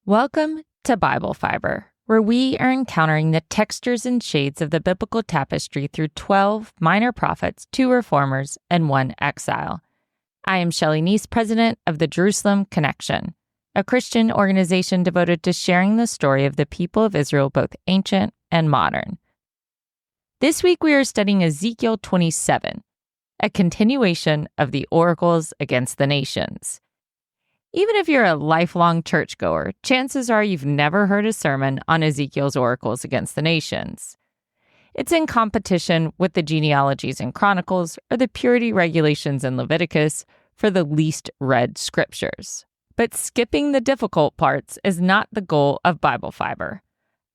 Welcome to Bible Fiber, where we are encountering the textures and shades of the biblical tapestry through 12 minor prophets, 2 reformers, and 1 exile. I am Shelley Neese, president of the Jerusalem Connection, a Christian organization devoted to sharing the story of the people of Israel, both ancient and modern. This week we are studying Ezekiel 27, a continuation of the oracles against the nations. Even if you're a lifelong churchgoer, chances are you've never heard a sermon on Ezekiel's oracles against the nations. It's in competition with the genealogies in Chronicles or the purity regulations in Leviticus for the least read scriptures. But skipping the difficult parts is not the goal of Bible Fiber.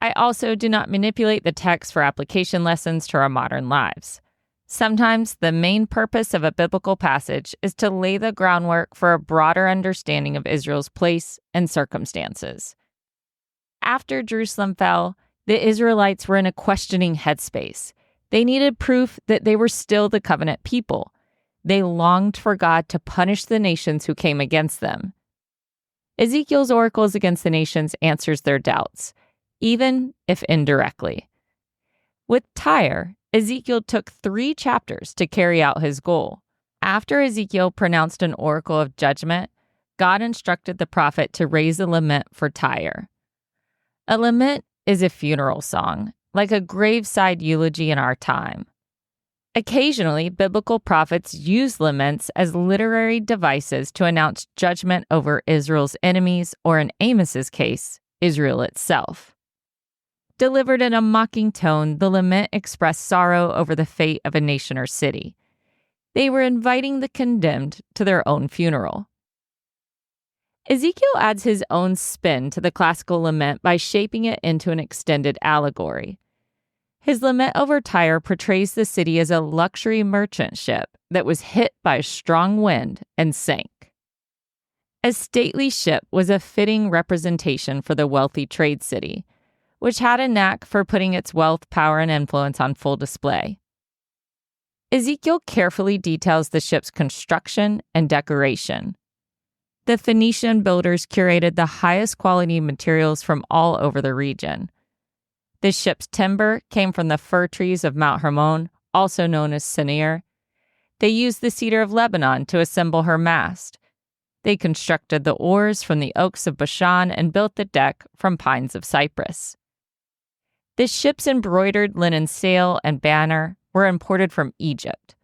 I also do not manipulate the text for application lessons to our modern lives. Sometimes the main purpose of a biblical passage is to lay the groundwork for a broader understanding of Israel's place and circumstances. After Jerusalem fell, the Israelites were in a questioning headspace. They needed proof that they were still the covenant people. They longed for God to punish the nations who came against them. Ezekiel's oracles against the nations answers their doubts, even if indirectly. With Tyre, Ezekiel took 3 chapters to carry out his goal. After Ezekiel pronounced an oracle of judgment, God instructed the prophet to raise a lament for Tyre. A lament is a funeral song, like a graveside eulogy in our time. Occasionally, biblical prophets use laments as literary devices to announce judgment over Israel's enemies, or in Amos's case, Israel itself. Delivered in a mocking tone, the lament expressed sorrow over the fate of a nation or city. They were inviting the condemned to their own funeral. Ezekiel adds his own spin to the classical lament by shaping it into an extended allegory. His lament over Tyre portrays the city as a luxury merchant ship that was hit by a strong wind and sank. A stately ship was a fitting representation for the wealthy trade city, which had a knack for putting its wealth, power, and influence on full display. Ezekiel carefully details the ship's construction and decoration. The Phoenician builders curated the highest quality materials from all over the region. The ship's timber came from the fir trees of Mount Hermon, also known as Senir. They used the cedar of Lebanon to assemble her mast. They constructed the oars from the oaks of Bashan and built the deck from pines of Cyprus. The ship's embroidered linen sail and banner were imported from Egypt.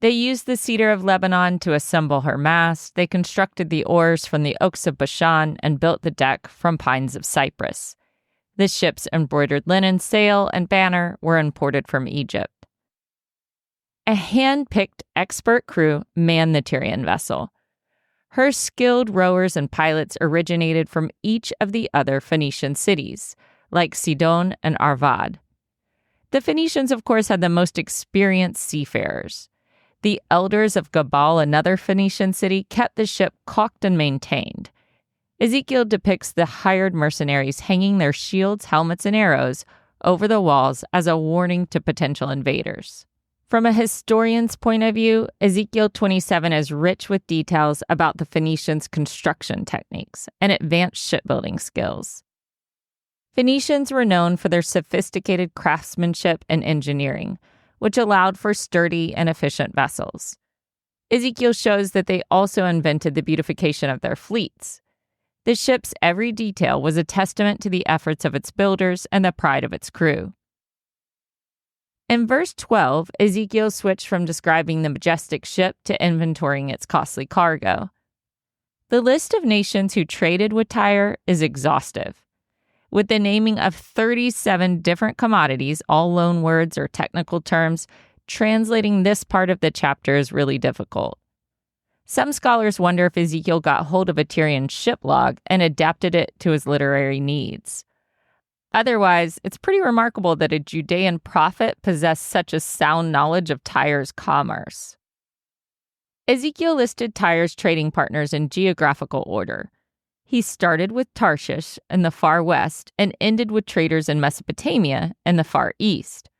They used the cedar of Lebanon to assemble her mast. They constructed the oars from the oaks of Bashan and built the deck from pines of Cyprus. The ship's embroidered linen sail and banner were imported from Egypt. A hand-picked expert crew manned the Tyrian vessel. Her skilled rowers and pilots originated from each of the other Phoenician cities, like Sidon and Arvad. The Phoenicians, of course, had the most experienced seafarers. The elders of Gabal, another Phoenician city, kept the ship caulked and maintained. Ezekiel depicts the hired mercenaries hanging their shields, helmets, and arrows over the walls as a warning to potential invaders. From a historian's point of view, Ezekiel 27 is rich with details about the Phoenicians' construction techniques and advanced shipbuilding skills. Phoenicians were known for their sophisticated craftsmanship and engineering, which allowed for sturdy and efficient vessels. Ezekiel shows that they also invented the beautification of their fleets. The ship's every detail was a testament to the efforts of its builders and the pride of its crew. In verse 12, Ezekiel switched from describing the majestic ship to inventorying its costly cargo. The list of nations who traded with Tyre is exhaustive, with the naming of 37 different commodities, all loan words or technical terms. Translating this part of the chapter is really difficult. Some scholars wonder if Ezekiel got hold of a Tyrian ship log and adapted it to his literary needs. Otherwise, it's pretty remarkable that a Judean prophet possessed such a sound knowledge of Tyre's commerce. Ezekiel listed Tyre's trading partners in geographical order. He started with Tarshish in the far west and ended with traders in Mesopotamia in the far east.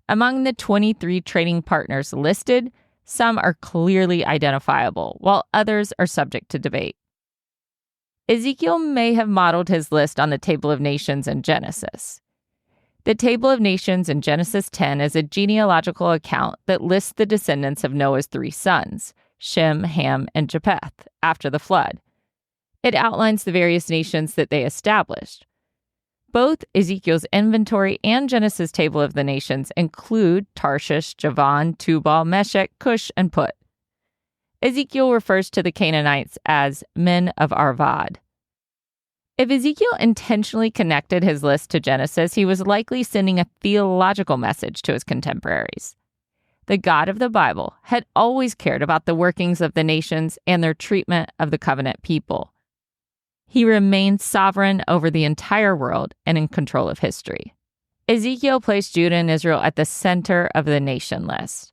Among the 23 trading partners listed, some are clearly identifiable, while others are subject to debate. Ezekiel may have modeled his list on the Table of Nations in Genesis. The Table of Nations in Genesis 10 is a genealogical account that lists the descendants of Noah's 3 sons, Shem, Ham, and Japheth, after the flood. It outlines the various nations that they established. Both Ezekiel's inventory and Genesis' Table of the Nations include Tarshish, Javan, Tubal, Meshech, Cush, and Put. Ezekiel refers to the Canaanites as men of Arvad. If Ezekiel intentionally connected his list to Genesis, he was likely sending a theological message to his contemporaries. The God of the Bible had always cared about the workings of the nations and their treatment of the covenant people. He remained sovereign over the entire world and in control of history. Ezekiel placed Judah and Israel at the center of the nation list.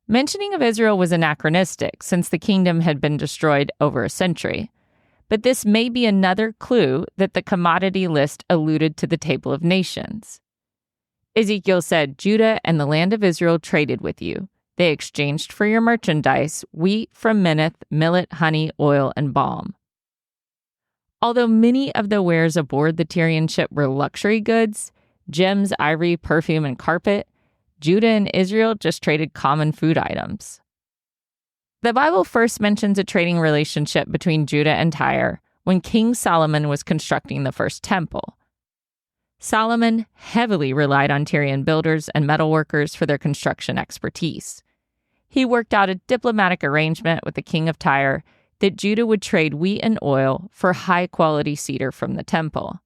Mentioning of Israel was anachronistic since the kingdom had been destroyed over a century. But this may be another clue that the commodity list alluded to the Table of Nations. Ezekiel said, Judah and the land of Israel traded with you. They exchanged for your merchandise wheat from Minnith, millet, honey, oil, and balm. Although many of the wares aboard the Tyrian ship were luxury goods, gems, ivory, perfume, and carpet, Judah and Israel just traded common food items. The Bible first mentions a trading relationship between Judah and Tyre when King Solomon was constructing the first temple. Solomon heavily relied on Tyrian builders and metalworkers for their construction expertise. He worked out a diplomatic arrangement with the king of Tyre that Judah would trade wheat and oil for high-quality cedar from the temple.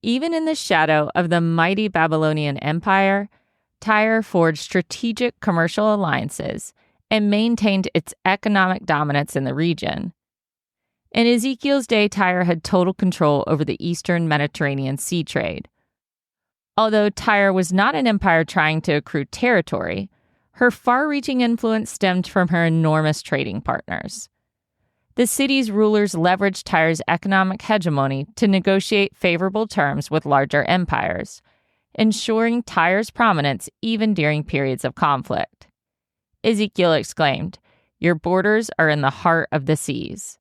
Even in the shadow of the mighty Babylonian Empire, Tyre forged strategic commercial alliances and maintained its economic dominance in the region. In Ezekiel's day, Tyre had total control over the eastern Mediterranean sea trade. Although Tyre was not an empire trying to accrue territory, her far-reaching influence stemmed from her enormous trading partners. The city's rulers leveraged Tyre's economic hegemony to negotiate favorable terms with larger empires, ensuring Tyre's prominence even during periods of conflict. Ezekiel exclaimed, "Your borders are in the heart of the seas."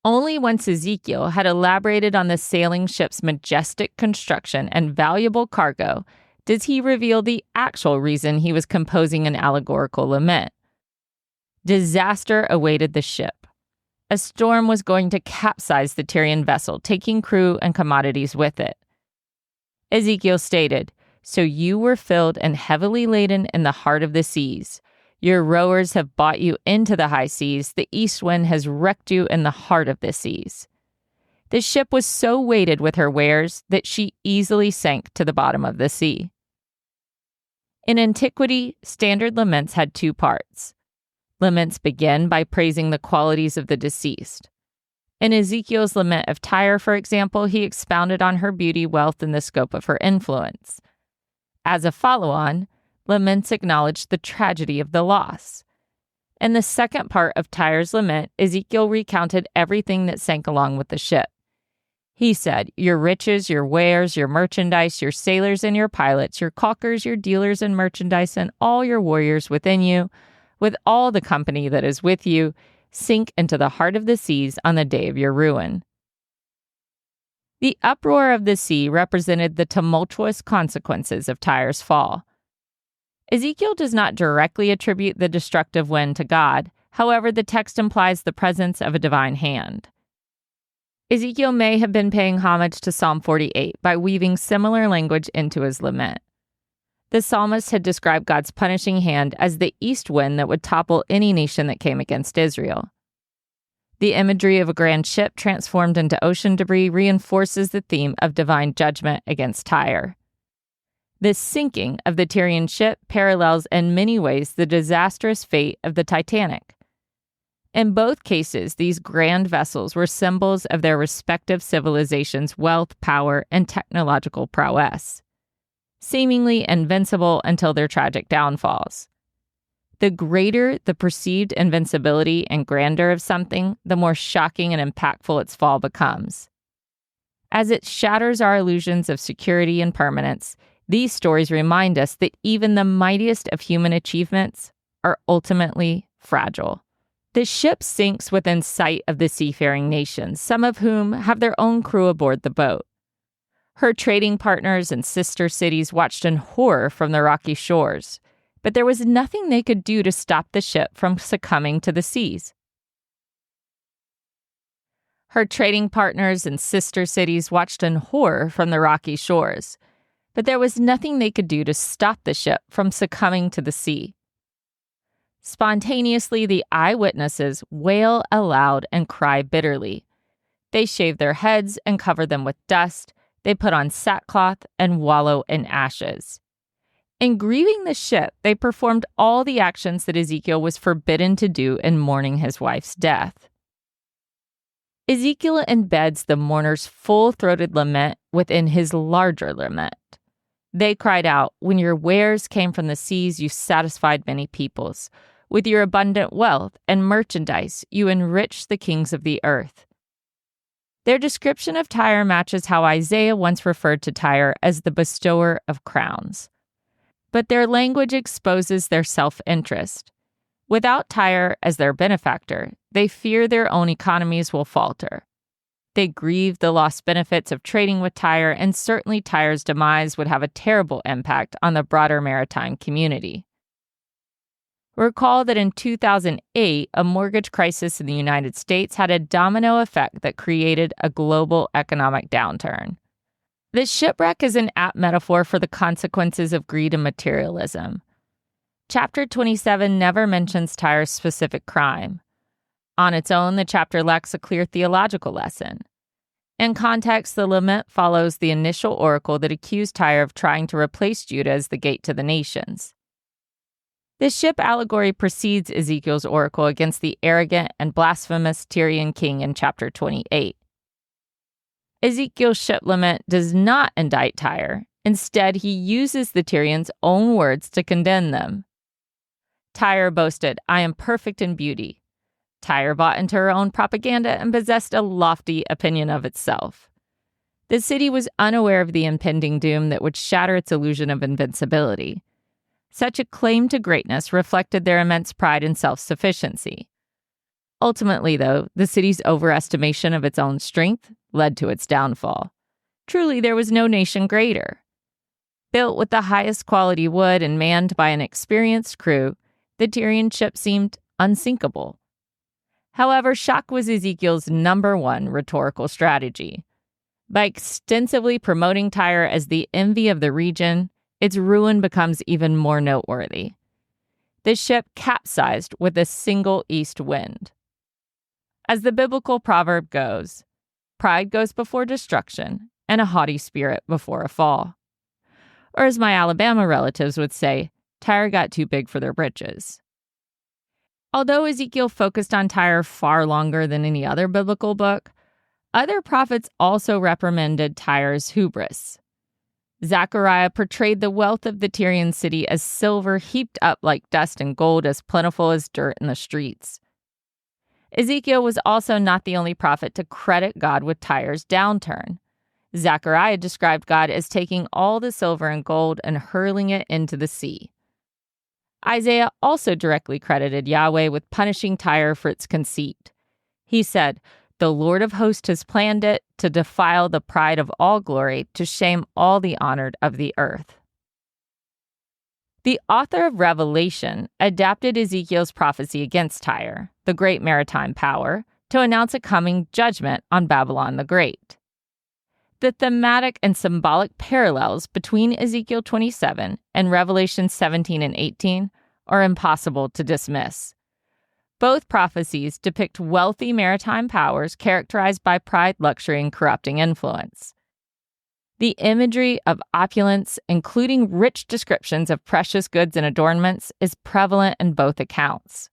Only once Ezekiel had elaborated on the sailing ship's majestic construction and valuable cargo does he reveal the actual reason he was composing an allegorical lament. Disaster awaited the ship. A storm was going to capsize the Tyrian vessel, taking crew and commodities with it. Ezekiel stated, "So you were filled and heavily laden in the heart of the seas. Your rowers have brought you into the high seas. The east wind has wrecked you in the heart of the seas." The ship was so weighted with her wares that she easily sank to the bottom of the sea. In antiquity, standard laments had two parts. Laments begin by praising the qualities of the deceased. In Ezekiel's lament of Tyre, for example, he expounded on her beauty, wealth, and the scope of her influence. As a follow-on, laments acknowledged the tragedy of the loss. In the second part of Tyre's lament, Ezekiel recounted everything that sank along with the ship. He said, "Your riches, your wares, your merchandise, your sailors and your pilots, your caulkers, your dealers in merchandise, and all your warriors within you, with all the company that is with you, sink into the heart of the seas on the day of your ruin." The uproar of the sea represented the tumultuous consequences of Tyre's fall. Ezekiel does not directly attribute the destructive wind to God. However, the text implies the presence of a divine hand. Ezekiel may have been paying homage to Psalm 48 by weaving similar language into his lament. The psalmist had described God's punishing hand as the east wind that would topple any nation that came against Israel. The imagery of a grand ship transformed into ocean debris reinforces the theme of divine judgment against Tyre. The sinking of the Tyrian ship parallels in many ways the disastrous fate of the Titanic. In both cases, these grand vessels were symbols of their respective civilizations' wealth, power, and technological prowess, seemingly invincible until their tragic downfalls. The greater the perceived invincibility and grandeur of something, the more shocking and impactful its fall becomes. As it shatters our illusions of security and permanence, these stories remind us that even the mightiest of human achievements are ultimately fragile. The ship sinks within sight of the seafaring nations, some of whom have their own crew aboard the boat. Her trading partners and sister cities watched in horror from the rocky shores, but there was nothing they could do to stop the ship from succumbing to the seas. Her trading partners and sister cities watched in horror from the rocky shores, but there was nothing they could do to stop the ship from succumbing to the sea. Spontaneously, the eyewitnesses wail aloud and cry bitterly. They shave their heads and cover them with dust. They put on sackcloth and wallow in ashes. In grieving the ship, they performed all the actions that Ezekiel was forbidden to do in mourning his wife's death. Ezekiel embeds the mourner's full-throated lament within his larger lament. They cried out, "When your wares came from the seas, you satisfied many peoples. With your abundant wealth and merchandise, you enriched the kings of the earth." Their description of Tyre matches how Isaiah once referred to Tyre as the bestower of crowns. But their language exposes their self-interest. Without Tyre as their benefactor, they fear their own economies will falter. They grieve the lost benefits of trading with Tyre, and certainly Tyre's demise would have a terrible impact on the broader maritime community. Recall that in 2008, a mortgage crisis in the United States had a domino effect that created a global economic downturn. This shipwreck is an apt metaphor for the consequences of greed and materialism. Chapter 27 never mentions Tyre's specific crime. On its own, the chapter lacks a clear theological lesson. In context, the lament follows the initial oracle that accused Tyre of trying to replace Judah as the gate to the nations. This ship allegory precedes Ezekiel's oracle against the arrogant and blasphemous Tyrian king in chapter 28. Ezekiel's ship lament does not indict Tyre. Instead, he uses the Tyrians' own words to condemn them. Tyre boasted, "I am perfect in beauty." Tyre bought into her own propaganda and possessed a lofty opinion of itself. The city was unaware of the impending doom that would shatter its illusion of invincibility. Such a claim to greatness reflected their immense pride and self-sufficiency. Ultimately, though, the city's overestimation of its own strength led to its downfall. Truly, there was no nation greater. Built with the highest quality wood and manned by an experienced crew, the Tyrian ship seemed unsinkable. However, shock was Ezekiel's number one rhetorical strategy. By extensively promoting Tyre as the envy of the region, its ruin becomes even more noteworthy. The ship capsized with a single east wind. As the biblical proverb goes, pride goes before destruction, and a haughty spirit before a fall. Or as my Alabama relatives would say, Tyre got too big for their britches. Although Ezekiel focused on Tyre far longer than any other biblical book, other prophets also reprimanded Tyre's hubris. Zechariah portrayed the wealth of the Tyrian city as silver heaped up like dust and gold as plentiful as dirt in the streets. Ezekiel was also not the only prophet to credit God with Tyre's downturn. Zechariah described God as taking all the silver and gold and hurling it into the sea. Isaiah also directly credited Yahweh with punishing Tyre for its conceit. He said, "The Lord of hosts has planned it to defile the pride of all glory, to shame all the honored of the earth." The author of Revelation adapted Ezekiel's prophecy against Tyre, the great maritime power, to announce a coming judgment on Babylon the Great. The thematic and symbolic parallels between Ezekiel 27 and Revelation 17 and 18 are impossible to dismiss. Both prophecies depict wealthy maritime powers characterized by pride, luxury, and corrupting influence. The imagery of opulence, including rich descriptions of precious goods and adornments, is prevalent in both accounts.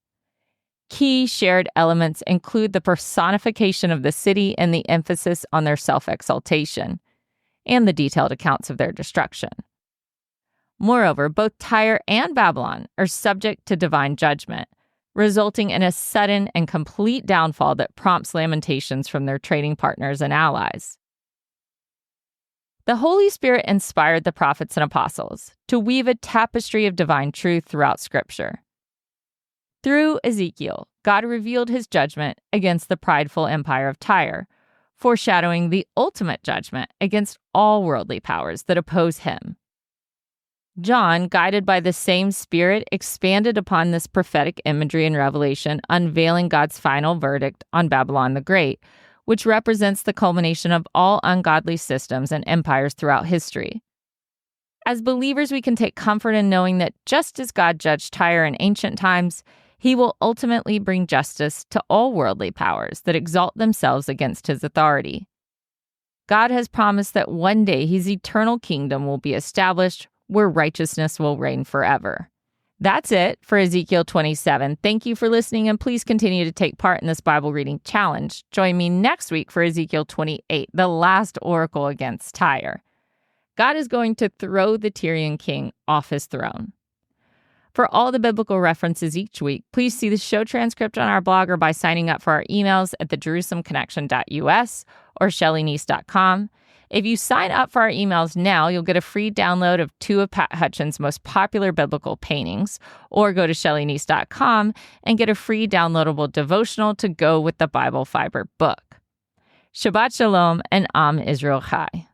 Key shared elements include the personification of the city and the emphasis on their self-exaltation, and the detailed accounts of their destruction. Moreover, both Tyre and Babylon are subject to divine judgment, resulting in a sudden and complete downfall that prompts lamentations from their trading partners and allies. The Holy Spirit inspired the prophets and apostles to weave a tapestry of divine truth throughout Scripture. Through Ezekiel, God revealed his judgment against the prideful empire of Tyre, foreshadowing the ultimate judgment against all worldly powers that oppose him. John, guided by the same Spirit, expanded upon this prophetic imagery in Revelation, unveiling God's final verdict on Babylon the Great, which represents the culmination of all ungodly systems and empires throughout history. As believers, we can take comfort in knowing that just as God judged Tyre in ancient times, he will ultimately bring justice to all worldly powers that exalt themselves against his authority. God has promised that one day his eternal kingdom will be established, where righteousness will reign forever. That's it for Ezekiel 27. Thank you for listening, and please continue to take part in this Bible reading challenge. Join me next week for Ezekiel 28, the last oracle against Tyre. God is going to throw the Tyrian king off his throne. For all the biblical references each week, please see the show transcript on our blog or by signing up for our emails at thejerusalemconnection.us or shellyneese.com. If you sign up for our emails now, you'll get a free download of 2 of Pat Hutchins' most popular biblical paintings, or go to shellyneese.com and get a free downloadable devotional to go with the Bible Fiber book. Shabbat Shalom and Am Israel Chai.